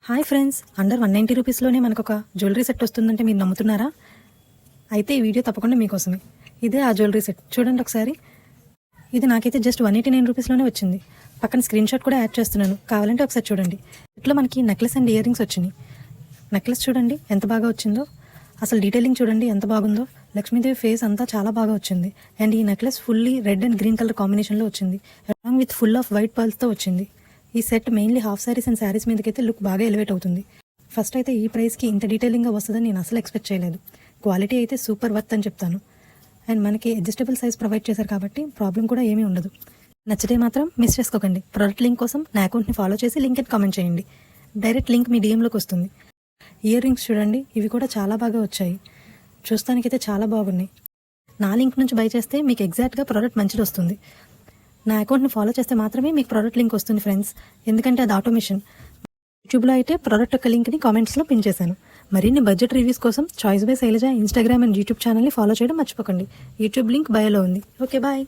Hi friends, under 190 రూపీస్లోనే మనకు ఒక jewellery set వస్తుందంటే మీరు నమ్ముతున్నారా? అయితే ఈ వీడియో తప్పకుండా మీకోసమే. ఇదే ఆ జ్యువెలరీ సెట్ చూడండి ఒకసారి. ఇది నాకైతే జస్ట్ 189 రూపీస్లోనే వచ్చింది. పక్కన స్క్రీన్ షాట్ కూడా యాడ్ చేస్తున్నాను, కావాలంటే ఒకసారి చూడండి. ఇట్లా మనకి నెక్లెస్ అండ్ ఇయర్ రింగ్స్ వచ్చినాయి. నెక్లెస్ చూడండి ఎంత బాగా వచ్చిందో, అసలు డీటెయిలింగ్ చూడండి ఎంత బాగుందో. లక్ష్మీదేవి ఫేస్ అంతా చాలా బాగా వచ్చింది. అండ్ ఈ necklace fully red and green colour కాంబినేషన్లో వచ్చింది, along with full of white పర్ల్స్తో వచ్చింది. ఈ set mainly half saris and saris మీదకైతే లుక్ బాగా ఎలివేట్ అవుతుంది. ఫస్ట్ అయితే ఈ ప్రైస్కి ఇంత డీటెయిలింగ్గా వస్తుందని నేను అసలు ఎక్స్పెక్ట్ చేయలేదు. క్వాలిటీ అయితే సూపర్ వర్త్ అని చెప్తాను. అండ్ మనకి అడ్జస్టబుల్ సైజ్ ప్రొవైడ్ చేశారు కాబట్టి ప్రాబ్లం కూడా ఏమీ ఉండదు. నచ్చితే మాత్రం మిస్ చేసుకోకండి. ప్రోడక్ట్ లింక్ కోసం నా అకౌంట్ని ఫాలో చేసి లింక్ అని కామెంట్ చేయండి. డైరెక్ట్ లింక్ మీ డిఎంలోకి వస్తుంది. ఇయర్ రింగ్స్ చూడండి, ఇవి కూడా చాలా బాగా వచ్చాయి. చూస్తానికైతే చాలా బాగున్నాయి. నా లింక్ నుంచి బై చేస్తే మీకు ఎగ్జాక్ట్గా ప్రోడక్ట్ మంచిది వస్తుంది. నా అకౌంట్ని ఫాలో చేస్తే మాత్రమే మీకు ప్రోడక్ట్ లింక్ వస్తుంది ఫ్రెండ్స్, ఎందుకంటే అది ఆటోమేషన్. యూట్యూబ్లో అయితే ప్రోడక్ట్ యొక్క లింక్ని కామెంట్స్లో పిన్ చేశాను. మరిన్ని బడ్జెట్ రివ్యూస్ కోసం choice by Shailaja Instagram and YouTube ఛానల్ని ఫాలో చేయడం మర్చిపోకండి. యూట్యూబ్ లింక్ బయోలో ఉంది. Okay, bye.